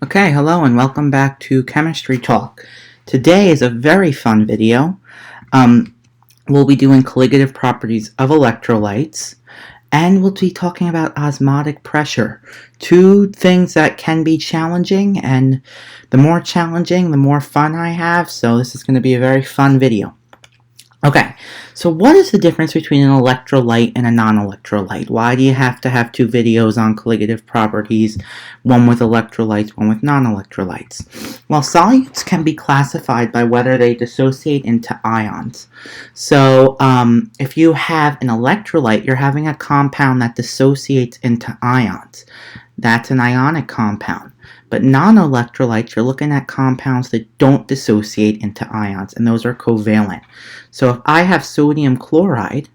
Okay, hello and welcome back to Chemistry Talk. Today is a very fun video. We'll be doing colligative properties of electrolytes, and we'll be talking about osmotic pressure. Two things that can be challenging, and the more challenging, the more fun I have, so this is going to be a very fun video. Okay, so what is the difference between an electrolyte and a non-electrolyte? Why do you have to have two videos on colligative properties, one with electrolytes, one with non-electrolytes? Well, solutes can be classified by whether they dissociate into ions. So if you have an electrolyte, you're having a compound that dissociates into ions. That's an ionic compound. But non-electrolytes, you're looking at compounds that don't dissociate into ions, and those are covalent. So if I have sodium chloride,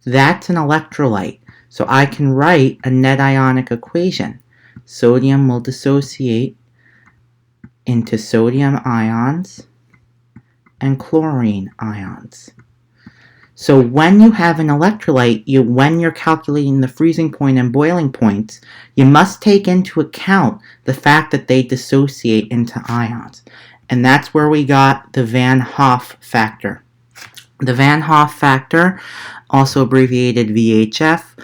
that's an electrolyte. So I can write a net ionic equation. Sodium will dissociate into sodium ions and chlorine ions. So when you have an electrolyte, when you're calculating the freezing point and boiling points, you must take into account the fact that they dissociate into ions. And that's where we got the Van Hoff factor. The Van Hoff factor, also abbreviated VHF,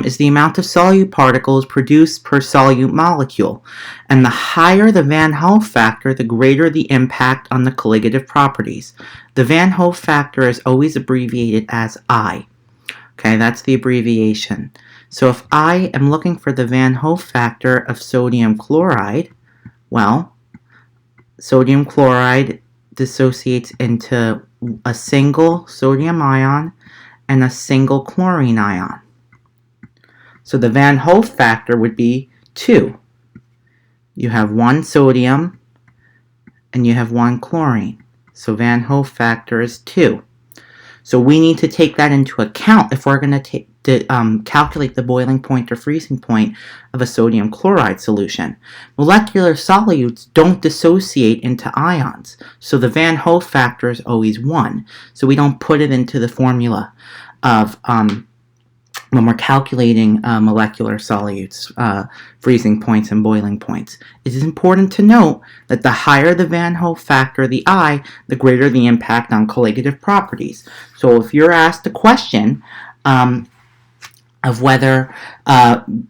is the amount of solute particles produced per solute molecule. And the higher the Van Hoff factor, the greater the impact on the colligative properties. The Van Hoff factor is always abbreviated as I. Okay, that's the abbreviation. So if I am looking for the Van Hoff factor of sodium chloride, well, sodium chloride dissociates into a single sodium ion and a single chlorine ion. So the Van Hoff factor would be 2. You have one sodium and you have one chlorine. So Van Hoff factor is 2. So we need to take that into account if we're going to calculate the boiling point or freezing point of a sodium chloride solution. Molecular solutes don't dissociate into ions, so the Van Hoff factor is always 1. So we don't put it into the formula of when we're calculating molecular solutes, freezing points and boiling points. It is important to note that the higher the Van Hoff factor, the I, the greater the impact on colligative properties. So if you're asked a question of whether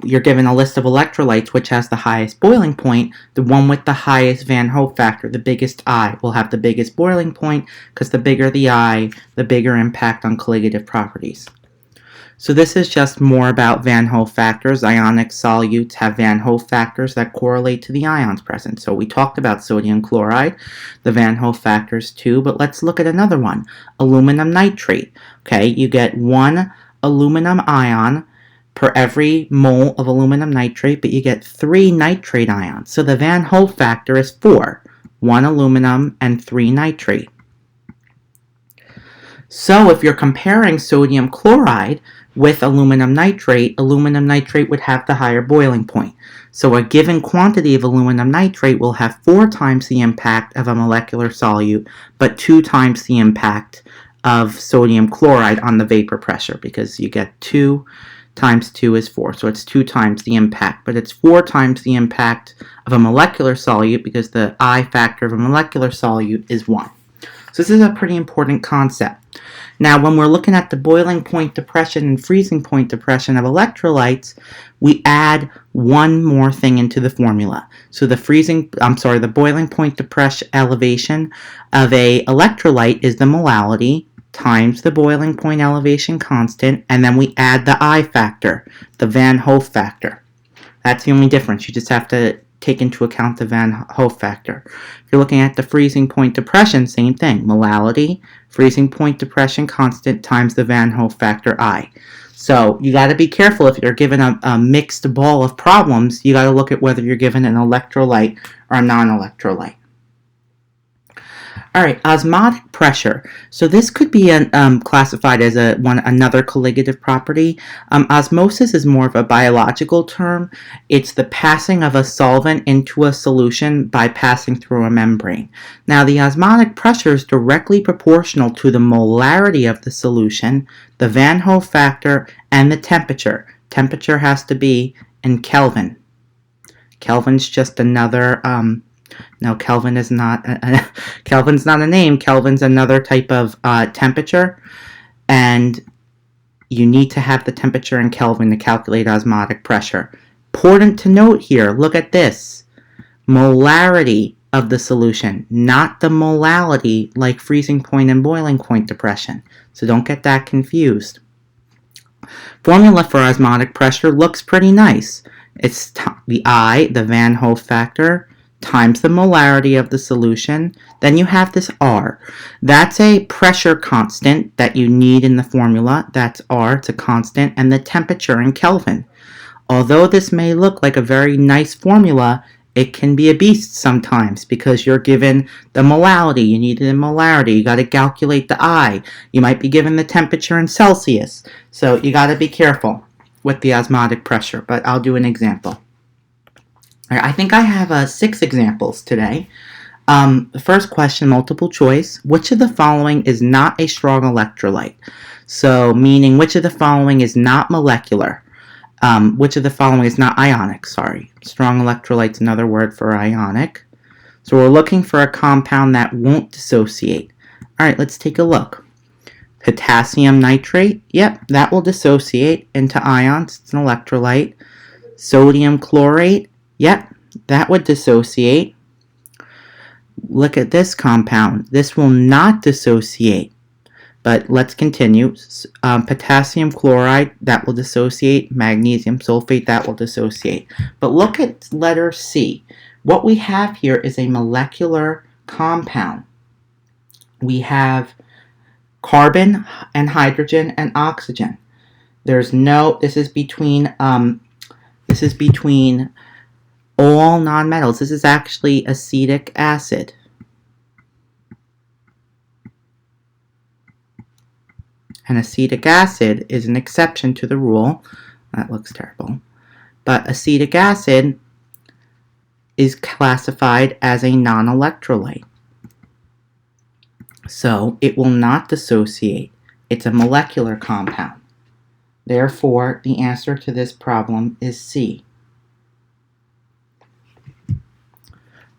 you're given a list of electrolytes which has the highest boiling point, the one with the highest Van Hoff factor, the biggest I, will have the biggest boiling point, because the bigger the I, the bigger impact on colligative properties. So this is just more about Van Hoff factors. Ionic solutes have Van Hoff factors that correlate to the ions present. So we talked about sodium chloride, the Van Hoff factors too, but let's look at another one, aluminum nitrate. Okay, you get 1 aluminum ion per every mole of aluminum nitrate, but you get 3 nitrate ions. So the Van Hoff factor is 4, 1 aluminum and 3 nitrate. So if you're comparing sodium chloride with aluminum nitrate would have the higher boiling point. So a given quantity of aluminum nitrate will have 4 times the impact of a molecular solute, but 2 times the impact of sodium chloride on the vapor pressure, because you get 2 times 2 is 4, so it's 2 times the impact, but it's 4 times the impact of a molecular solute because the I factor of a molecular solute is 1. So this is a pretty important concept. Now, when we're looking at the boiling point depression and freezing point depression of electrolytes, we add one more thing into the formula. So the boiling point depression elevation of a electrolyte is the molality times the boiling point elevation constant, and then we add the I factor, the Van Hoff factor. That's the only difference. You just have to take into account the Van Hoff factor. If you're looking at the freezing point depression, same thing. Molality, freezing point depression constant times the Van Hoff factor I. So you got to be careful if you're given a mixed ball of problems. You got to look at whether you're given an electrolyte or a non-electrolyte. All right, osmotic pressure. So this could be classified as another colligative property. Osmosis is more of a biological term. It's the passing of a solvent into a solution by passing through a membrane. Now, the osmotic pressure is directly proportional to the molarity of the solution, the Van Hoff factor, and the temperature. Temperature has to be in Kelvin. Kelvin's just another, no, Kelvin is not, Kelvin's not a name. Kelvin's another type of temperature, and you need to have the temperature in Kelvin to calculate osmotic pressure. Important to note here, look at this. Molarity of the solution, not the molality like freezing point and boiling point depression. So don't get that confused. Formula for osmotic pressure looks pretty nice. It's the I, the Van Hoff factor, times the molarity of the solution. Then you have this R. That's a pressure constant that you need in the formula. That's R, it's a constant, and the temperature in Kelvin. Although this may look like a very nice formula, it can be a beast sometimes because you're given the molality. You need the molarity. You got to calculate the I. You might be given the temperature in Celsius. So you got to be careful with the osmotic pressure, but I'll do an example. All right, I think I have 6 examples today. The first question, multiple choice. Which of the following is not a strong electrolyte? So meaning which of the following is not molecular? Which of the following is not ionic? Sorry. Strong electrolyte's another word for ionic. So we're looking for a compound that won't dissociate. All right, let's take a look. Potassium nitrate, yep, that will dissociate into ions. It's an electrolyte. Sodium chlorate, yep, that would dissociate. Look at this compound. This will not dissociate. But let's continue. Potassium chloride, that will dissociate. Magnesium sulfate, that will dissociate. But look at letter C. What we have here is a molecular compound. We have carbon and hydrogen and oxygen. This is between all nonmetals. This is actually acetic acid. And acetic acid is an exception to the rule. That looks terrible. But acetic acid is classified as a non-electrolyte. So it will not dissociate. It's a molecular compound. Therefore, the answer to this problem is C.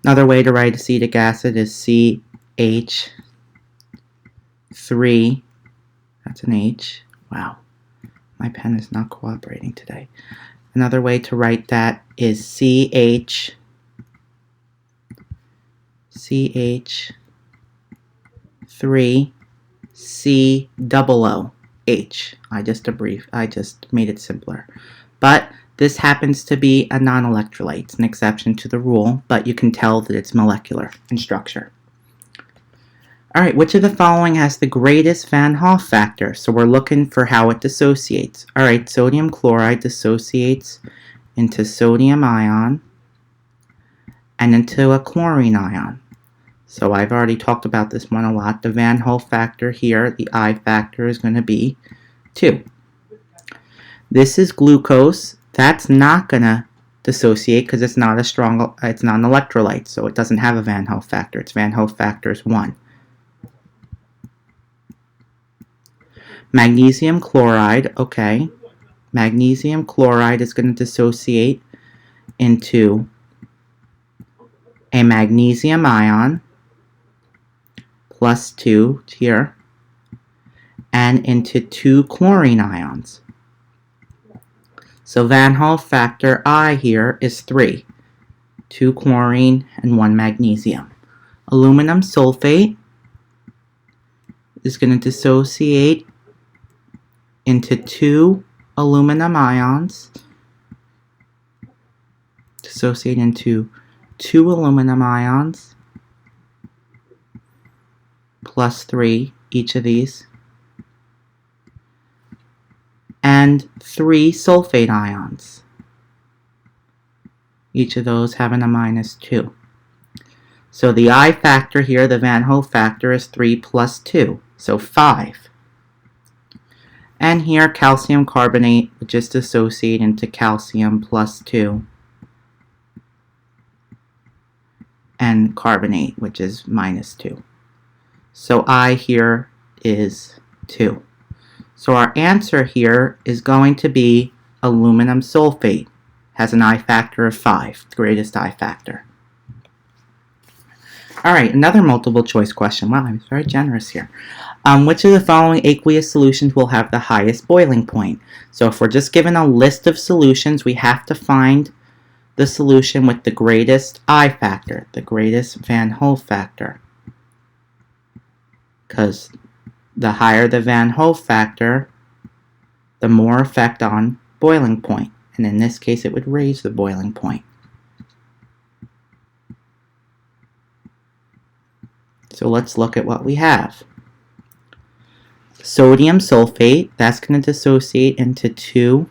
Another way to write acetic acid is CH3. That's an H. Wow. My pen is not cooperating today. Another way to write that is CH3 COOH. I just made it simpler. But this happens to be a non-electrolyte. It's an exception to the rule, but you can tell that it's molecular in structure. All right, which of the following has the greatest Van Hoff factor? So we're looking for how it dissociates. All right, sodium chloride dissociates into sodium ion and into a chlorine ion. So I've already talked about this one a lot. The Van Hoff factor here, the I factor, is going to be 2. This is glucose. That's not going to dissociate because it's not an electrolyte, so it doesn't have a Van Hoff factor. Its Van Hoff factor is 1. Magnesium chloride, okay. Magnesium chloride is going to dissociate into a magnesium ion plus 2 here and into 2 chlorine ions. So Van Hoff factor I here is 3. 2 chlorine and 1 magnesium. Aluminum sulfate is going to dissociate into 2 aluminum ions, dissociate into 2 aluminum ions, plus 3, each of these, and 3 sulfate ions, each of those having a minus 2. So the I factor here, the Van Hoff factor, is 3 plus 2, so 5. And here, calcium carbonate would just dissociate into calcium plus 2. And carbonate, which is minus 2. So I here is 2. So our answer here is going to be aluminum sulfate. has an I factor of 5, the greatest I factor. Alright, another multiple choice question. Wow, I was very generous here. Which of the following aqueous solutions will have the highest boiling point? So if we're just given a list of solutions, we have to find the solution with the greatest I factor, the greatest Van Hoff factor. Because the higher the Van Hoff factor, the more effect on boiling point. And in this case, it would raise the boiling point. So let's look at what we have. Sodium sulfate, that's going to dissociate into 2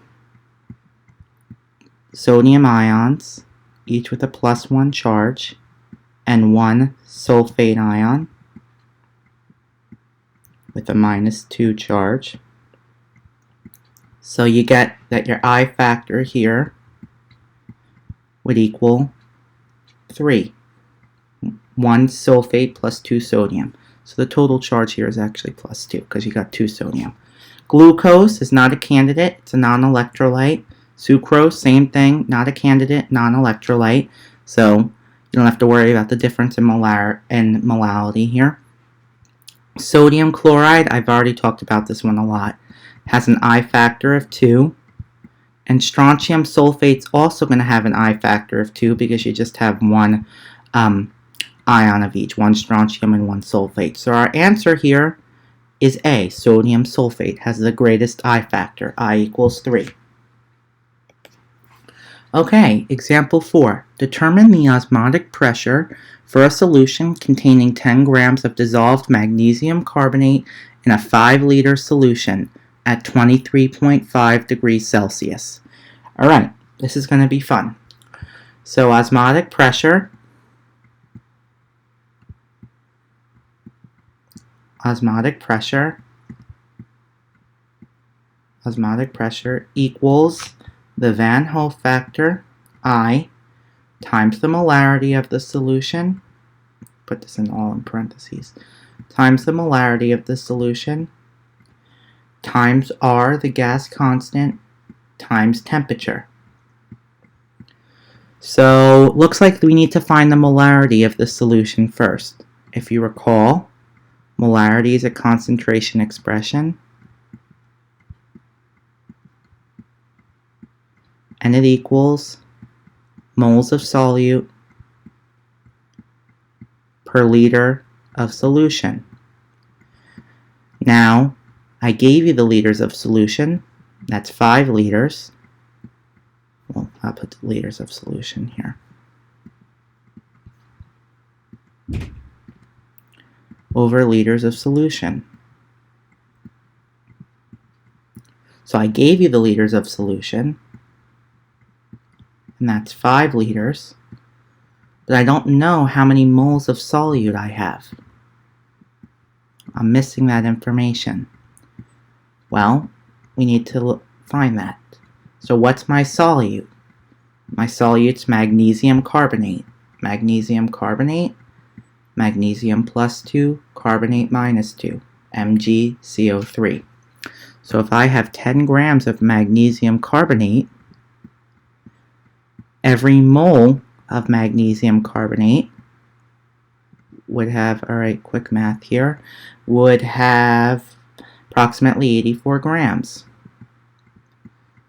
sodium ions, each with a +1 charge, and 1 sulfate ion with a -2 charge. So you get that your I factor here would equal 3. 1 sulfate plus 2 sodium. So the total charge here is actually +2 because you got 2 sodium. Glucose is not a candidate, it's a non-electrolyte. Sucrose, same thing, not a candidate, non-electrolyte. So you don't have to worry about the difference in molality here. Sodium chloride, I've already talked about this one a lot, has an I factor of 2. And strontium sulfate's also going to have an I factor of 2 because you just have 1 ion of each, 1 strontium and 1 sulfate. So our answer here is A, sodium sulfate has the greatest I factor, I equals 3. Okay, example 4. Determine the osmotic pressure for a solution containing 10 grams of dissolved magnesium carbonate in a 5-liter solution at 23.5 degrees Celsius. Alright, this is going to be fun. So osmotic pressure equals the Van Hoff factor, I, times the molarity of the solution, put this in all in parentheses, times the molarity of the solution, times R, the gas constant, times temperature. So, looks like we need to find the molarity of the solution first. If you recall, molarity is a concentration expression, and it equals moles of solute per liter of solution. Now, I gave you the liters of solution. That's 5 liters. Well, I'll put the liters of solution here. Over liters of solution. So I gave you the liters of solution, and that's 5 liters, but I don't know how many moles of solute I have. I'm missing that information. Well, we need to find that. So what's my solute? My solute's magnesium carbonate. Magnesium carbonate, magnesium +2, carbonate -2, MgCO3. So if I have 10 grams of magnesium carbonate, every mole of magnesium carbonate would have, alright, quick math here, would have approximately 84 grams.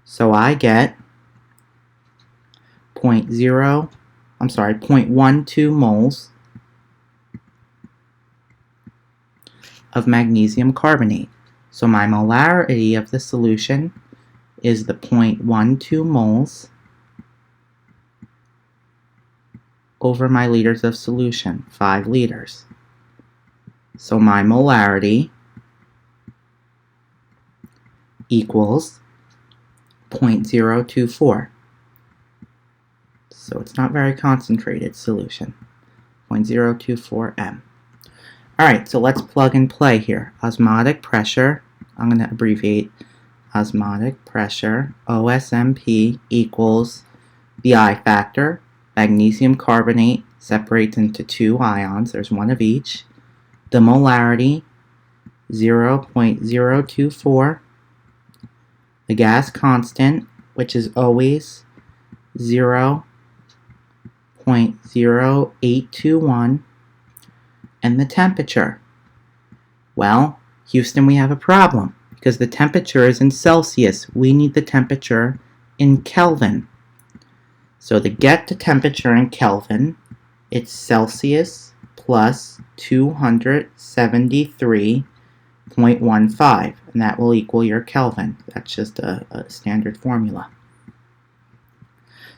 So I get 0.12 moles of magnesium carbonate. So my molarity of the solution is the 0.12 moles over my liters of solution, 5 liters. So my molarity equals 0.024. So it's not very concentrated solution, 0.024 m. Alright, so let's plug and play here. Osmotic pressure, I'm going to abbreviate osmotic pressure, OSMP, equals the I factor. Magnesium carbonate separates into 2 ions, there's 1 of each. The molarity, 0.024. The gas constant, which is always 0.0821, and the temperature. Well, Houston, we have a problem because the temperature is in Celsius. We need the temperature in Kelvin. So to get the temperature in Kelvin, it's Celsius plus 273.15, and that will equal your Kelvin. That's just a standard formula.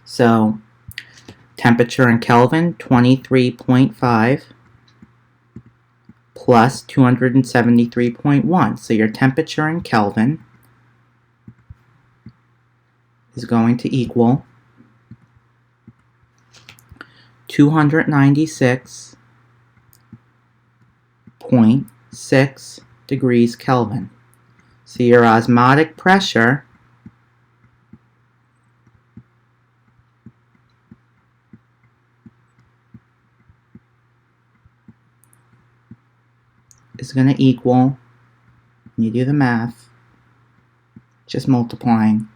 So temperature in Kelvin, 23.5 plus 273.1. So your temperature in Kelvin is going to equal 296.6 degrees Kelvin. So your osmotic pressure is going to equal, when you do the math, just multiplying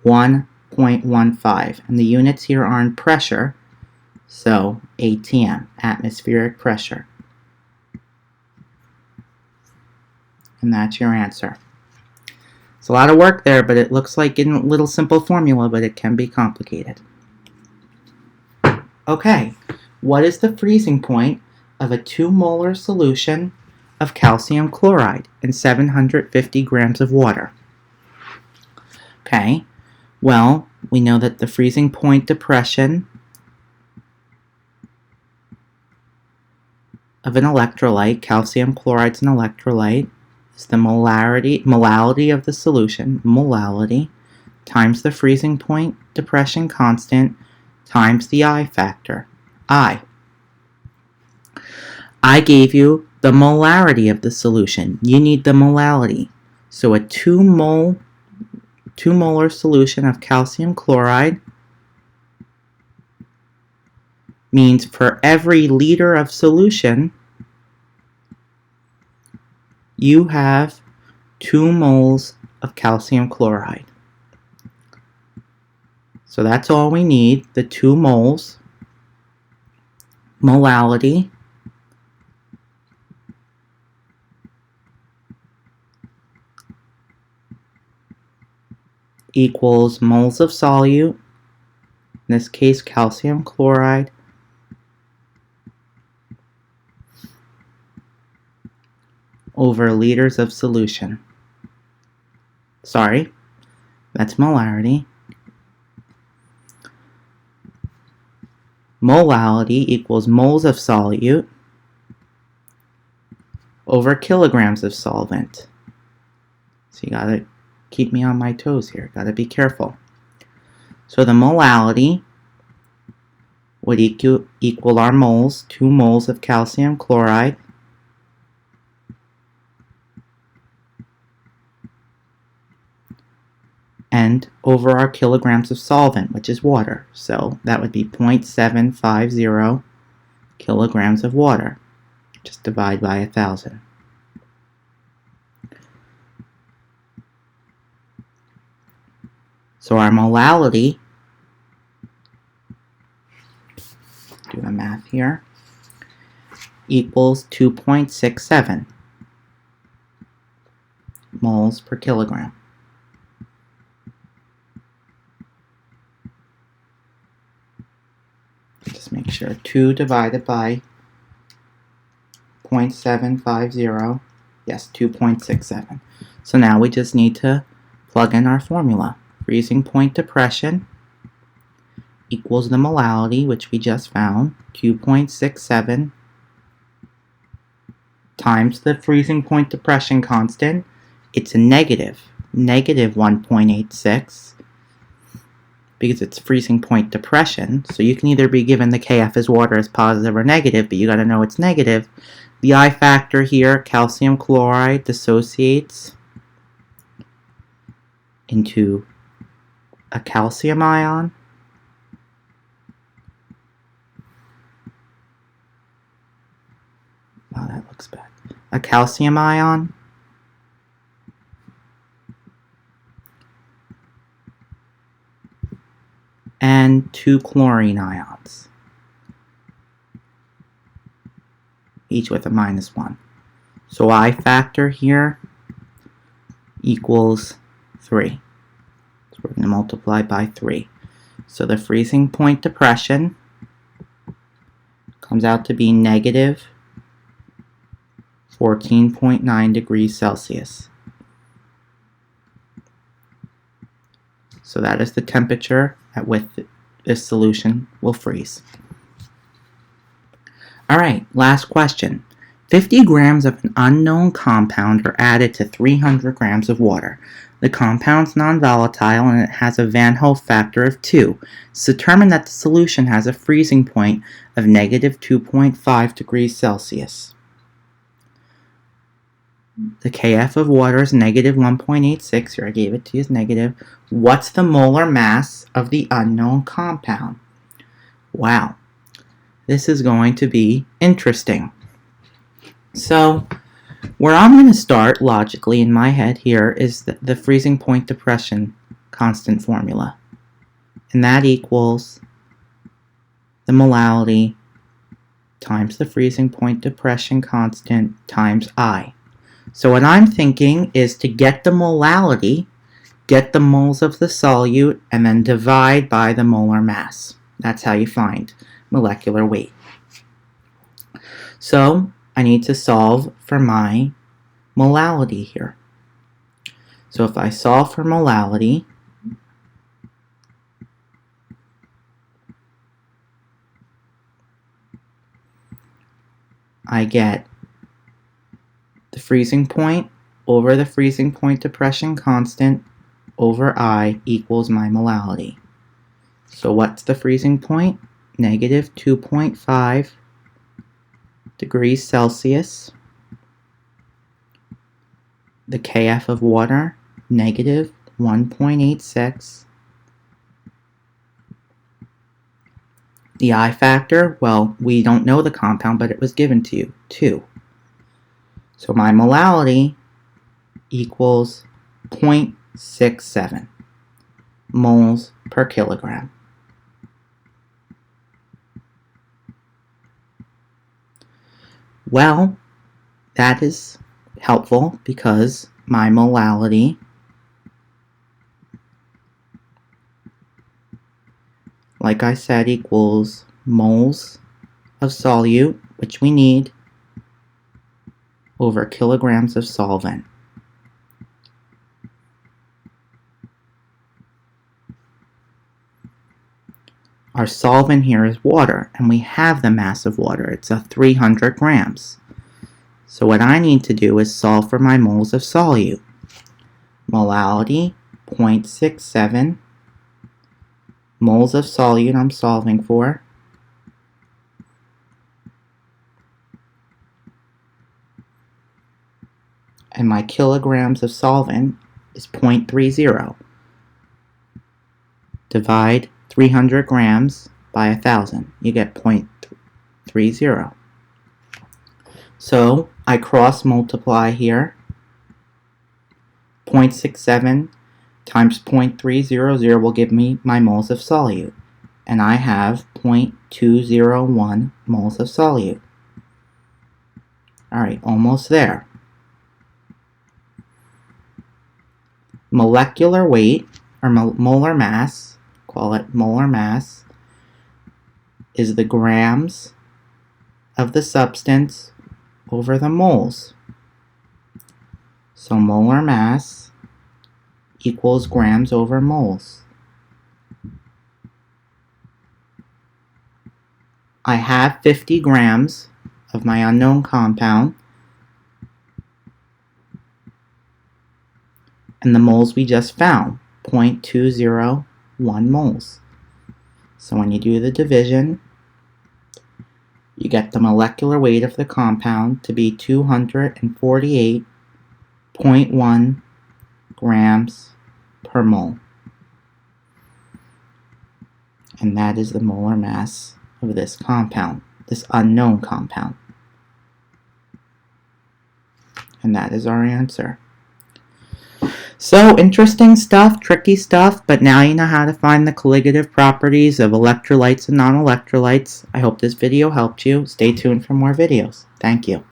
1.15. And the units here are in pressure, so ATM, atmospheric pressure. And that's your answer. It's a lot of work there, but it looks like a little simple formula, but it can be complicated. Okay, what is the freezing point of a 2 molar solution of calcium chloride in 750 grams of water? Okay, well, we know that the freezing point depression of an electrolyte, calcium chloride is an electrolyte, is the molality of the solution, molality, times the freezing point depression constant times the I factor, I. I gave you the molarity of the solution. You need the molality. So a 2 molar solution of calcium chloride means for every liter of solution, you have 2 moles of calcium chloride. So that's all we need, the 2 moles. Molality equals moles of solute, in this case calcium chloride, over liters of solution. Sorry, that's molarity. Molality equals moles of solute over kilograms of solvent. So you gotta keep me on my toes here, gotta be careful. So the molality would equal our moles, 2 moles of calcium chloride and over our kilograms of solvent, which is water. So that would be 0.750 kilograms of water. Just divide by 1,000. So our molality, do the math here, equals 2.67 moles per kilogram. Just make sure 2 divided by 0.750, yes, 2.67. So now we just need to plug in our formula. Freezing point depression equals the molality, which we just found, 2.67 times the freezing point depression constant. It's a negative 1.86 because it's freezing point depression. So you can either be given the Kf as water as positive or negative, but you got to know it's negative. The I factor here, calcium chloride, dissociates into a calcium ion oh, that looks bad. A calcium ion and 2 chlorine ions, each with a -1. So I factor here equals 3. So we're going to multiply by 3. So the freezing point depression comes out to be negative 14.9 degrees Celsius. So that is the temperature at which this solution will freeze. Alright, last question. 50 grams of an unknown compound are added to 300 grams of water. The compound's non-volatile and it has a Van Hoff factor of 2. It's determined that the solution has a freezing point of negative 2.5 degrees Celsius. The Kf of water is negative 1.86. Here I gave it to you as negative. What's the molar mass of the unknown compound? Wow, this is going to be interesting. So, where I'm going to start logically in my head here is the freezing point depression constant formula. And that equals the molality times the freezing point depression constant times I. So what I'm thinking is to get the molality, get the moles of the solute, and then divide by the molar mass. That's how you find molecular weight. So I need to solve for my molality here. So if I solve for molality, I get the freezing point over the freezing point depression constant over I equals my molality. So what's the freezing point? Negative 2.5 degrees Celsius. The Kf of water, negative 1.86. The I factor, well, we don't know the compound, but it was given to you, 2. So my molality equals 0.67 moles per kilogram. Well, that is helpful because my molality like I said equals moles of solute, which we need, over kilograms of solvent. Our solvent here is water, and we have the mass of water. It's 300 grams. So what I need to do is solve for my moles of solute. Molality, 0.67 moles of solute I'm solving for. And my kilograms of solvent is 0.30. Divide 300 grams by 1,000. You get 0.30. So I cross multiply here. 0.67 times 0.300 will give me my moles of solute. And I have 0.201 moles of solute. Alright, almost there. Molecular weight, or molar mass, call it molar mass, is the grams of the substance over the moles. So molar mass equals grams over moles. I have 50 grams of my unknown compound, and the moles we just found, 0.201 moles. So when you do the division, you get the molecular weight of the compound to be 248.1 grams per mole. And that is the molar mass of this compound, this unknown compound. And that is our answer. So, interesting stuff, tricky stuff, but now you know how to find the colligative properties of electrolytes and non-electrolytes. I hope this video helped you. Stay tuned for more videos. Thank you.